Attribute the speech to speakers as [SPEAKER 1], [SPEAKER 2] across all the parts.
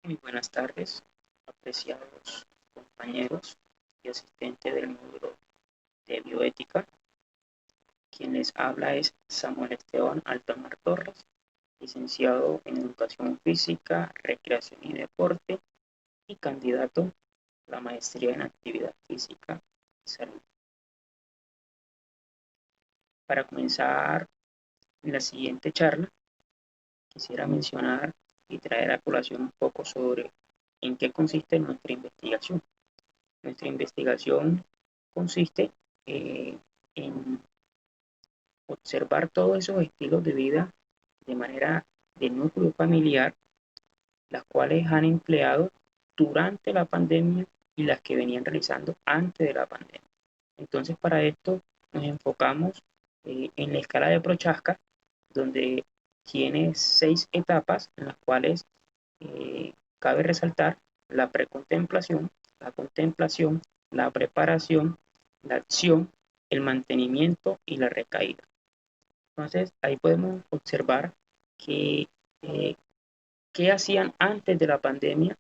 [SPEAKER 1] Muy buenas tardes, apreciados compañeros y asistentes del módulo de bioética. Quien les habla es Samuel Esteban Altamar Torres, licenciado en Educación Física, Recreación y Deporte y candidato a la maestría en Actividad Física y Salud. Para comenzar la siguiente charla, quisiera mencionar y traer a colación un poco sobre en qué consiste nuestra investigación. Nuestra investigación consiste en observar todos esos estilos de vida de manera de núcleo familiar, las cuales han empleado durante la pandemia y las que venían realizando antes de la pandemia. Entonces, para esto nos enfocamos en la escala de Prochaska, donde tiene 6 etapas en las cuales cabe resaltar la precontemplación, la contemplación, la preparación, la acción, el mantenimiento y la recaída. Entonces, ahí podemos observar que qué hacían antes de la pandemia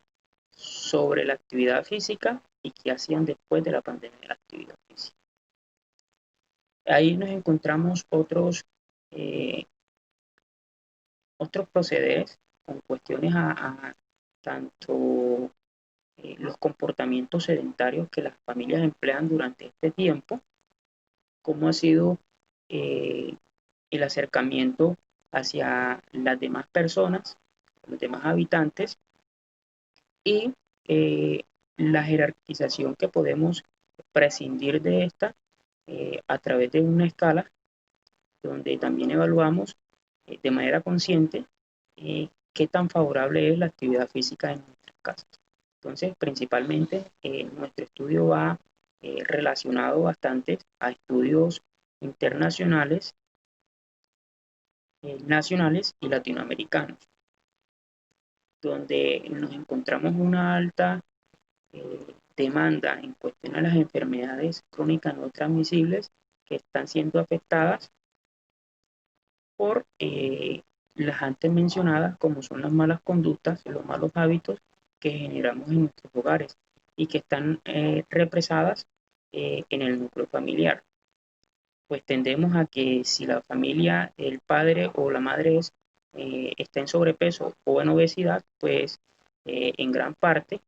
[SPEAKER 1] sobre la actividad física y qué hacían después de la pandemia de la actividad física. Ahí nos encontramos eh, otros procederes con cuestiones a tanto los comportamientos sedentarios que las familias emplean durante este tiempo, cómo ha sido eh, el acercamiento hacia las demás personas, los demás habitantes y la jerarquización que podemos prescindir de esta a través de una escala donde también evaluamos de manera consciente qué tan favorable es la actividad física en nuestras casas. Entonces, principalmente, nuestro estudio va relacionado bastante a estudios internacionales, nacionales y latinoamericanos, donde nos encontramos una alta demanda en cuestión a las enfermedades crónicas no transmisibles que están siendo afectadas por las antes mencionadas, como son las malas conductas, los malos hábitos que generamos en nuestros hogares y que están represadas en el núcleo familiar. Pues tendemos a que si la familia, el padre o la madre está en sobrepeso o en obesidad, pues en gran parte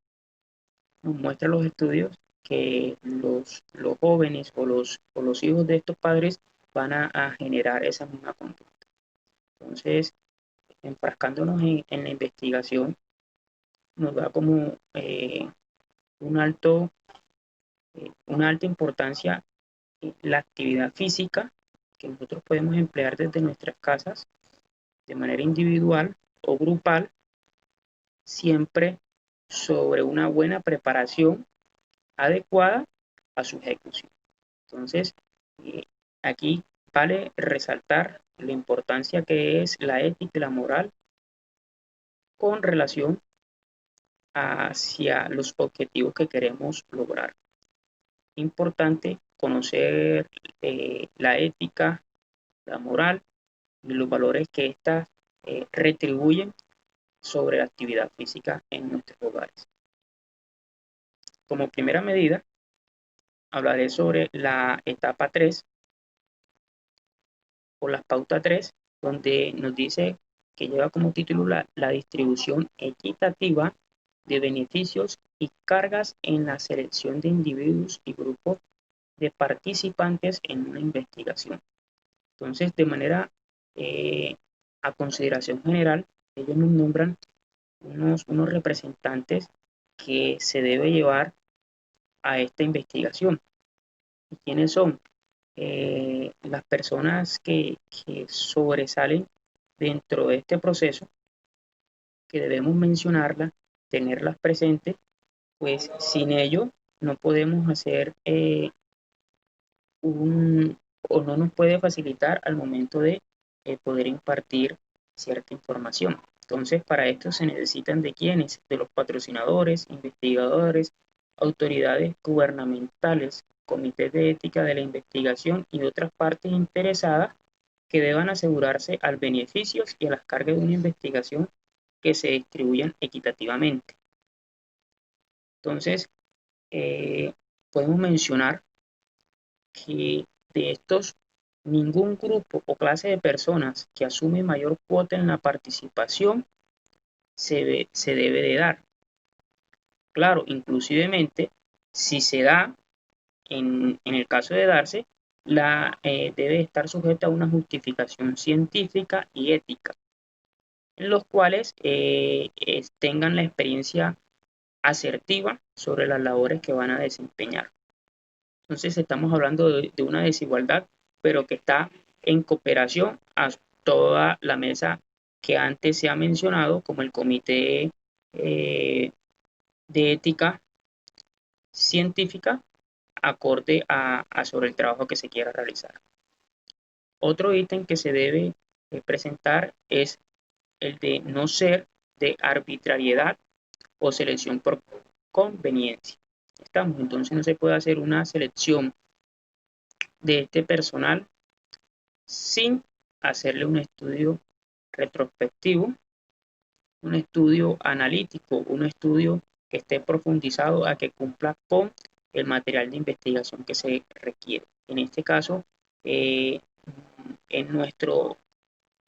[SPEAKER 1] nos muestran los estudios que los jóvenes o los hijos de estos padres van a generar esa misma conducta. Entonces, enfrascándonos en la investigación, nos da como un alto, una alta importancia la actividad física que nosotros podemos emplear desde nuestras casas de manera individual o grupal, siempre sobre una buena preparación adecuada a su ejecución. Entonces, eh, aquí vale resaltar la importancia que es la ética y la moral con relación hacia los objetivos que queremos lograr. Importante conocer la ética, la moral y los valores que éstas retribuyen sobre la actividad física en nuestros hogares. Como primera medida, hablaré sobre la etapa 3 o la pauta 3, donde nos dice que lleva como título la distribución equitativa de beneficios y cargas en la selección de individuos y grupos de participantes en una investigación. Entonces, de manera a consideración general, ellos nos nombran unos representantes que se debe llevar a esta investigación. ¿Y quiénes son? Las personas que sobresalen dentro de este proceso, que debemos mencionarlas, tenerlas presentes, pues sin ello no podemos hacer o no nos puede facilitar al momento de poder impartir cierta información. Entonces, para esto se necesitan de quiénes, de los patrocinadores, investigadores, autoridades gubernamentales, comités de ética de la investigación y otras partes interesadas que deban asegurarse al beneficios y a las cargas de una investigación que se distribuyan equitativamente. Entonces, eh, podemos mencionar que de estos, ningún grupo o clase de personas que asume mayor cuota en la participación se debe de dar. Claro, inclusivemente, si se da, en el caso de darse, debe estar sujeta a una justificación científica y ética, en los cuales tengan la experiencia asertiva sobre las labores que van a desempeñar. Entonces estamos hablando de una desigualdad, pero que está en cooperación a toda la mesa que antes se ha mencionado, como el Comité de Ética Científica, acorde sobre el trabajo que se quiera realizar. Otro ítem que se debe presentar es el de no ser de arbitrariedad o selección por conveniencia. Entonces no se puede hacer una selección de este personal sin hacerle un estudio retrospectivo, un estudio analítico, un estudio que esté profundizado a que cumpla con el material de investigación que se requiere. En este caso, en nuestro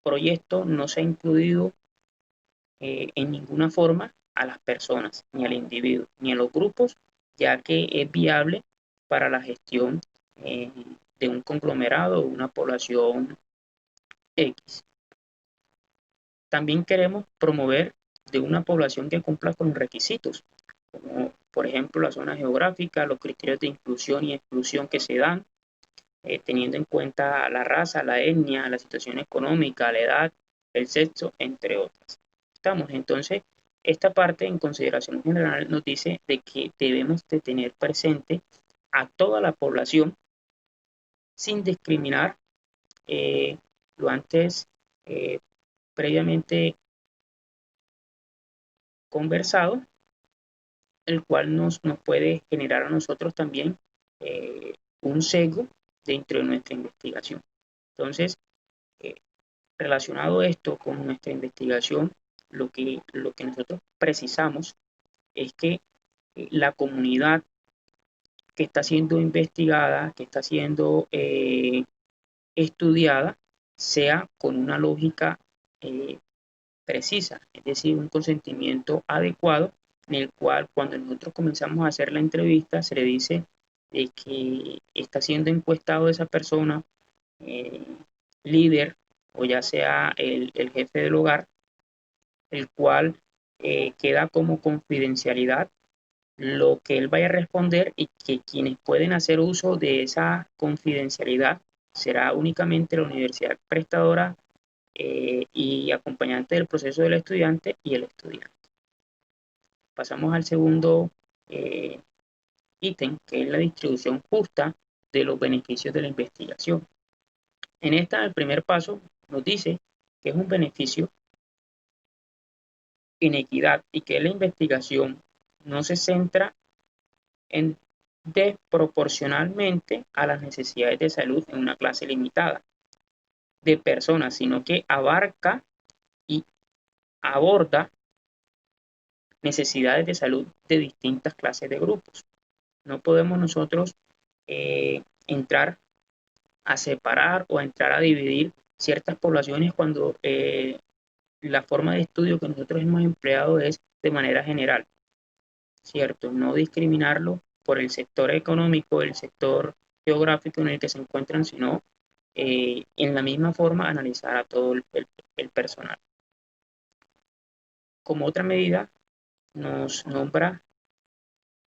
[SPEAKER 1] proyecto no se ha incluido en ninguna forma a las personas, ni al individuo, ni a los grupos, ya que es viable para la gestión de un conglomerado o una población X. También queremos promover de una población que cumpla con requisitos, como por ejemplo la zona geográfica, los criterios de inclusión y exclusión que se dan, teniendo en cuenta la raza, la etnia, la situación económica, la edad, el sexo, entre otras. Entonces, esta parte en consideración general nos dice de que debemos de tener presente a toda la población sin discriminar lo antes previamente conversado, el cual nos puede generar a nosotros también un sesgo dentro de nuestra investigación. Entonces, eh, relacionado esto con nuestra investigación, lo que nosotros precisamos es que la comunidad que está siendo investigada, que está siendo estudiada, sea con una lógica precisa, es decir, un consentimiento adecuado en el cual cuando nosotros comenzamos a hacer la entrevista se le dice que está siendo encuestado esa persona, eh, líder o ya sea el jefe del hogar, el cual queda como confidencialidad lo que él vaya a responder y que quienes pueden hacer uso de esa confidencialidad será únicamente la universidad prestadora y acompañante del proceso del estudiante y el estudiante. Pasamos al segundo eh, ítem, que es la distribución justa de los beneficios de la investigación. En esta, el primer paso nos dice que es un beneficio en equidad y que la investigación no se centra en desproporcionalmente a las necesidades de salud en una clase limitada de personas, sino que abarca y aborda necesidades de salud de distintas clases de grupos. No podemos nosotros entrar a separar o a entrar a dividir ciertas poblaciones cuando la forma de estudio que nosotros hemos empleado es de manera general, ¿cierto? No discriminarlo por el sector económico, el sector geográfico en el que se encuentran, sino en la misma forma analizar a todo el personal. Como otra medida, nos nombra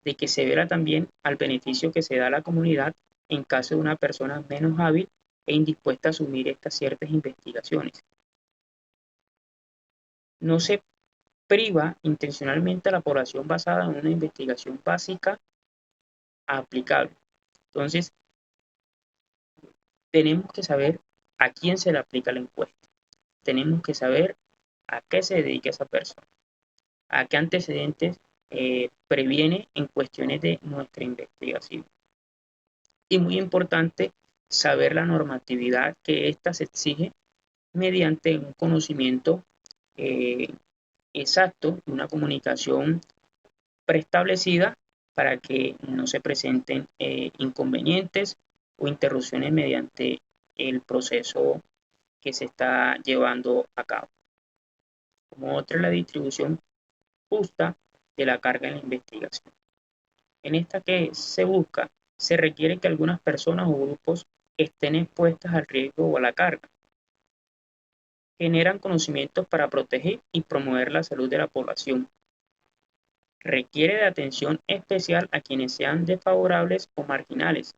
[SPEAKER 1] de que se verá también al beneficio que se da a la comunidad en caso de una persona menos hábil e indispuesta a asumir estas ciertas investigaciones. No se priva intencionalmente a la población basada en una investigación básica aplicable. Entonces, tenemos que saber a quién se le aplica la encuesta. Tenemos que saber a qué se dedica esa persona, a qué antecedentes previene en cuestiones de nuestra investigación. Y muy importante, saber la normatividad que ésta se exige mediante un conocimiento exacto, una comunicación preestablecida para que no se presenten inconvenientes o interrupciones mediante el proceso que se está llevando a cabo. Como otra, la distribución justa de la carga en la investigación. En esta que se busca, se requiere que algunas personas o grupos estén expuestas al riesgo o a la carga. Generan conocimientos para proteger y promover la salud de la población. Requiere de atención especial a quienes sean desfavorables o marginales.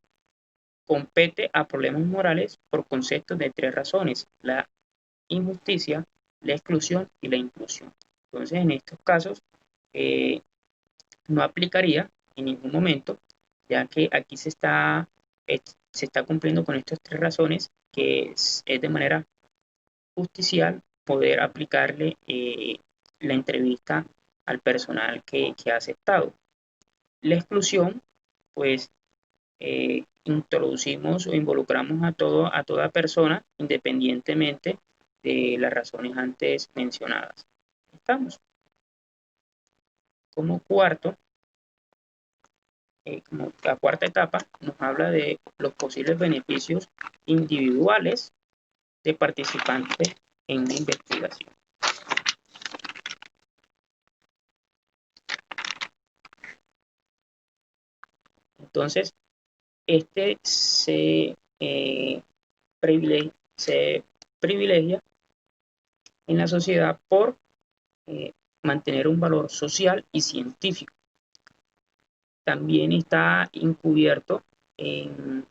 [SPEAKER 1] Compete a problemas morales por conceptos de tres razones: la injusticia, la exclusión y la inclusión. Entonces, en estos casos, eh, no aplicaría en ningún momento, ya que aquí se está cumpliendo con estas tres razones, que es de manera justicial poder aplicarle la entrevista al personal que ha aceptado. La exclusión, pues introducimos o involucramos a toda persona independientemente de las razones antes mencionadas. Estamos. Como cuarto, como la cuarta etapa, nos habla de los posibles beneficios individuales de participantes en una investigación. Entonces, este se privilegia en la sociedad por eh, mantener un valor social y científico. También está encubierto en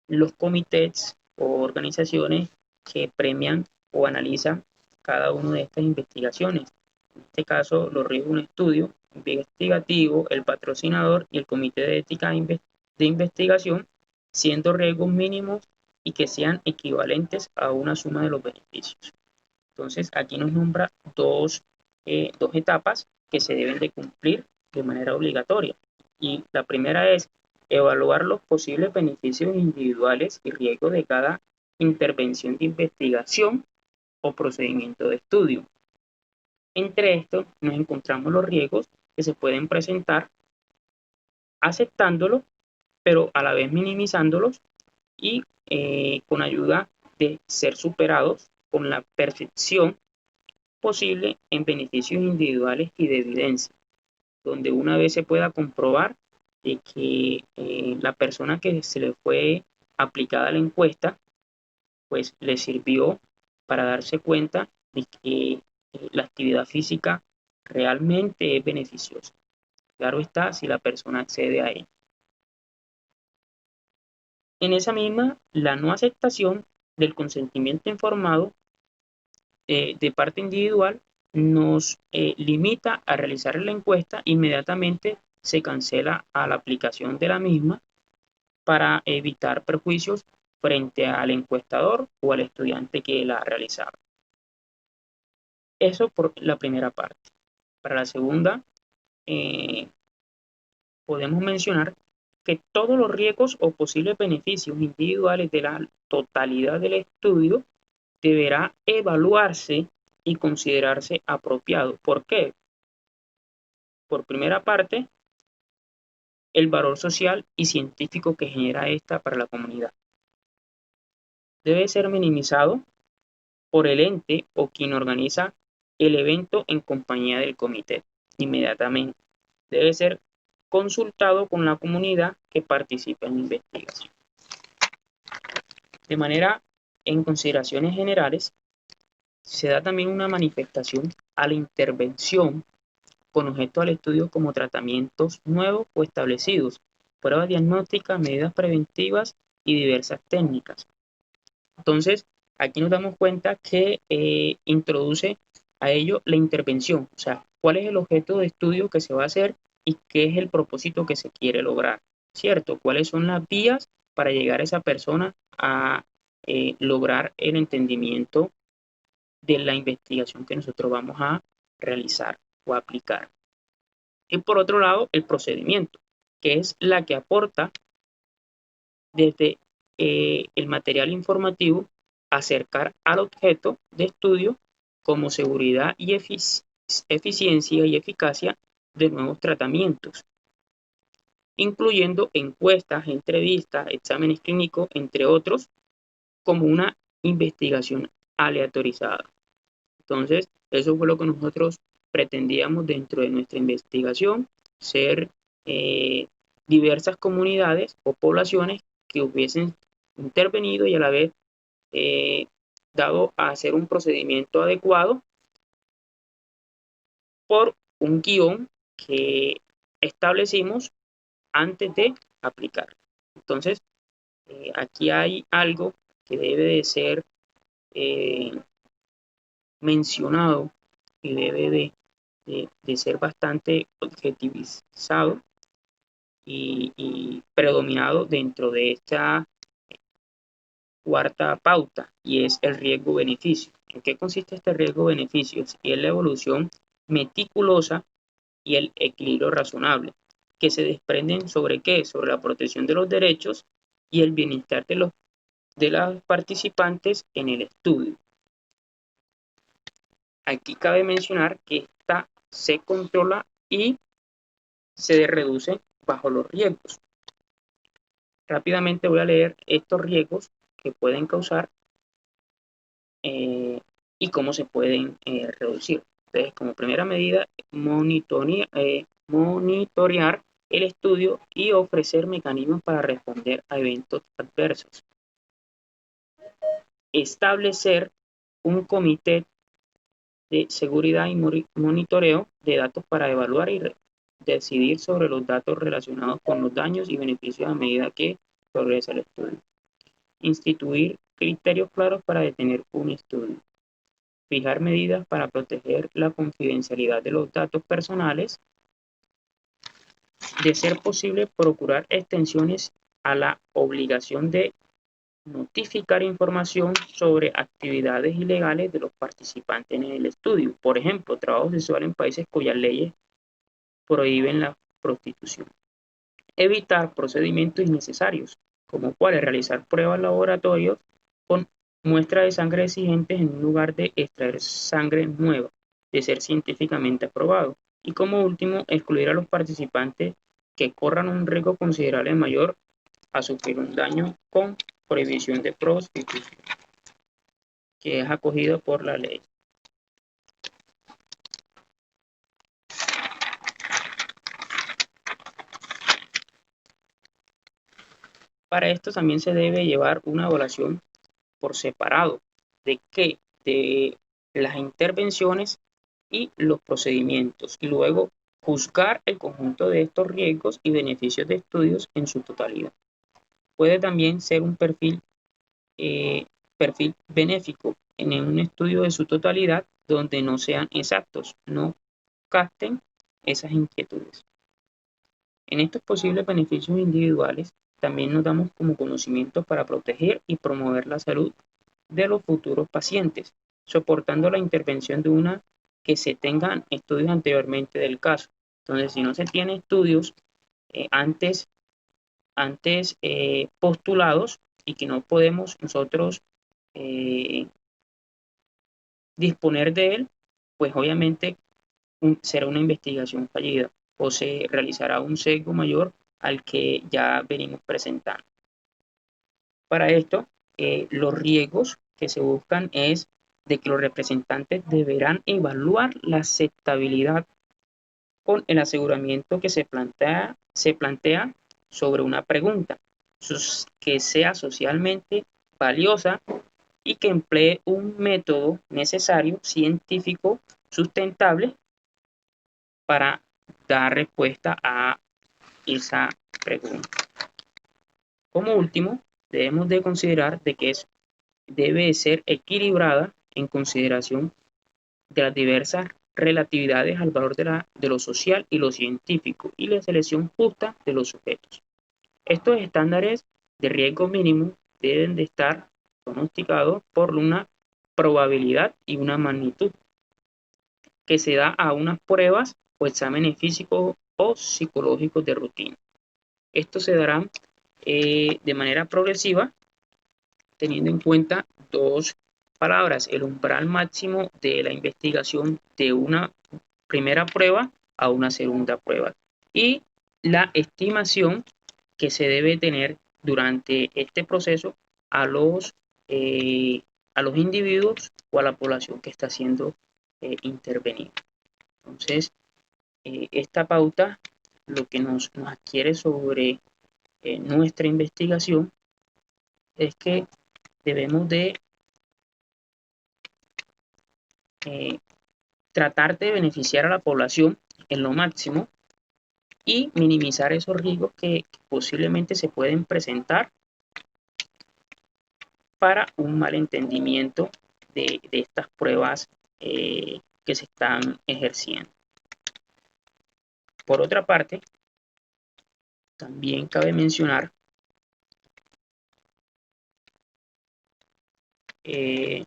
[SPEAKER 1] los comités o organizaciones que premian o analizan cada una de estas investigaciones. En este caso, los riesgos de un estudio investigativo, el patrocinador y el comité de ética de investigación, siendo riesgos mínimos y que sean equivalentes a una suma de los beneficios. Entonces, aquí nos nombra dos etapas que se deben de cumplir de manera obligatoria. Y la primera es evaluar los posibles beneficios individuales y riesgos de cada intervención de investigación o procedimiento de estudio. Entre estos nos encontramos los riesgos que se pueden presentar aceptándolos, pero a la vez minimizándolos y con ayuda de ser superados con la percepción posible en beneficios individuales y de evidencia, donde una vez se pueda comprobar de que la persona que se le fue aplicada la encuesta, pues le sirvió para darse cuenta de que la actividad física realmente es beneficiosa. Claro está, si la persona accede a ella. En esa misma, la no aceptación del consentimiento informado de parte individual nos limita a realizar la encuesta. Inmediatamente se cancela a la aplicación de la misma para evitar perjuicios frente al encuestador o al estudiante que la ha realizado. Eso por la primera parte. Para la segunda, eh, podemos mencionar que todos los riesgos o posibles beneficios individuales de la totalidad del estudio deberá evaluarse y considerarse apropiado. ¿Por qué? Por primera parte, el valor social y científico que genera esta para la comunidad. Debe ser minimizado por el ente o quien organiza el evento en compañía del comité. Inmediatamente. Debe ser consultado con la comunidad que participa en la investigación. De manera, en consideraciones generales, se da también una manifestación a la intervención con objeto al estudio como tratamientos nuevos o establecidos, pruebas diagnósticas, medidas preventivas y diversas técnicas. Entonces, aquí nos damos cuenta que introduce a ello la intervención, o sea, cuál es el objeto de estudio que se va a hacer y qué es el propósito que se quiere lograr, ¿cierto? ¿Cuáles son las vías para llegar a esa persona a lograr el entendimiento de la investigación que nosotros vamos a realizar o aplicar? Y por otro lado, el procedimiento, que es la que aporta desde el material informativo acercar al objeto de estudio como seguridad y eficiencia y eficacia de nuevos tratamientos, incluyendo encuestas, entrevistas, exámenes clínicos, entre otros, como una investigación aleatorizada. Entonces, eso fue lo que nosotros pretendíamos dentro de nuestra investigación, ser diversas comunidades o poblaciones que hubiesen intervenido y a la vez dado a hacer un procedimiento adecuado por un guión que establecimos antes de aplicar. Entonces, aquí hay algo que debe de ser mencionado y debe de ser bastante objetivizado y predominado dentro de esta cuarta pauta, y es el riesgo-beneficio. ¿En qué consiste este riesgo-beneficio? Y es la evolución meticulosa y el equilibrio razonable, que se desprenden sobre qué, sobre la protección de los derechos y el bienestar de los participantes en el estudio. Aquí cabe mencionar que esta se controla y se reduce bajo los riesgos. Rápidamente voy a leer estos riesgos que pueden causar y cómo se pueden reducir. Entonces, como primera medida, monitorear el estudio y ofrecer mecanismos para responder a eventos adversos. Establecer un comité de seguridad y monitoreo de datos para evaluar y decidir sobre los datos relacionados con los daños y beneficios a medida que progresa el estudio. Instituir criterios claros para detener un estudio. Fijar medidas para proteger la confidencialidad de los datos personales. De ser posible, procurar extensiones a la obligación de notificar información sobre actividades ilegales de los participantes en el estudio. Por ejemplo, trabajo sexual en países cuyas leyes prohíben la prostitución. Evitar procedimientos innecesarios, como cuáles realizar pruebas laboratorios con muestras de sangre exigentes en lugar de extraer sangre nueva, de ser científicamente aprobado. Y como último, excluir a los participantes que corran un riesgo considerable mayor a sufrir un daño con prohibición de prostitución, que es acogido por la ley. Para esto también se debe llevar una evaluación por separado de qué, de las intervenciones y los procedimientos, y luego juzgar el conjunto de estos riesgos y beneficios de estudios en su totalidad. Puede también ser un perfil benéfico en un estudio de su totalidad donde no sean exactos, no capten esas inquietudes. En estos posibles beneficios individuales también nos damos como conocimiento para proteger y promover la salud de los futuros pacientes, soportando la intervención de una que se tengan estudios anteriormente del caso. Entonces, si no se tiene estudios antes postulados y que no podemos nosotros disponer de él, pues obviamente será una investigación fallida o se realizará un sesgo mayor al que ya venimos presentando. Para esto, los riesgos que se buscan es de que los representantes deberán evaluar la aceptabilidad con el aseguramiento que se plantea sobre una pregunta que sea socialmente valiosa y que emplee un método necesario, científico, sustentable para dar respuesta a esa pregunta. Como último, debemos de considerar de que debe ser equilibrada en consideración de las diversas relatividades al valor de lo social y lo científico y la selección justa de los sujetos. Estos estándares de riesgo mínimo deben de estar pronosticados por una probabilidad y una magnitud que se da a unas pruebas o exámenes físicos o psicológicos de rutina. Estos se darán de manera progresiva, teniendo en cuenta dos palabras: el umbral máximo de la investigación de una primera prueba a una segunda prueba. Y la estimación que se debe tener durante este proceso a eh, a los individuos o a la población que está siendo intervenida. Entonces, esta pauta lo que nos adquiere sobre nuestra investigación es que debemos de eh, tratar de beneficiar a la población en lo máximo y minimizar esos riesgos que posiblemente se pueden presentar para un mal entendimiento de estas pruebas que se están ejerciendo. Por otra parte, también cabe mencionar que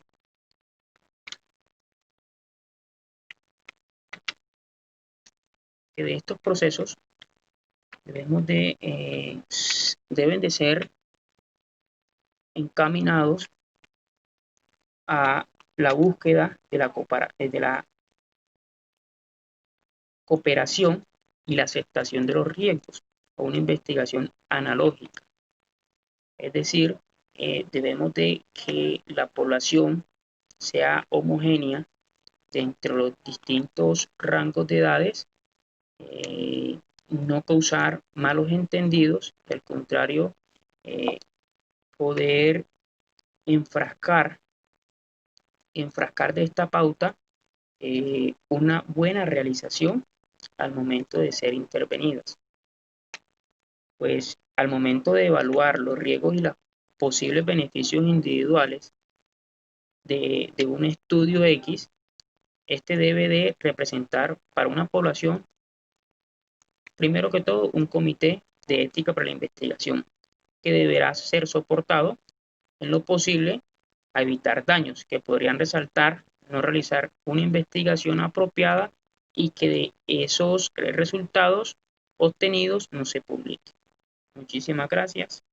[SPEAKER 1] de estos procesos deben de ser encaminados a la búsqueda de la cooperación y la aceptación de los riesgos o una investigación analógica. Es decir, debemos de que la población sea homogénea dentro de los distintos rangos de edades, no causar malos entendidos, al contrario, eh, poder enfrascar de esta pauta una buena realización al momento de ser intervenidas. Pues al momento de evaluar los riesgos y los posibles beneficios individuales de un estudio X, este debe de representar para una población, primero que todo, un comité de ética para la investigación que deberá ser soportado en lo posible a evitar daños que podrían resaltar no realizar una investigación apropiada y que de esos resultados obtenidos no se publiquen. Muchísimas gracias.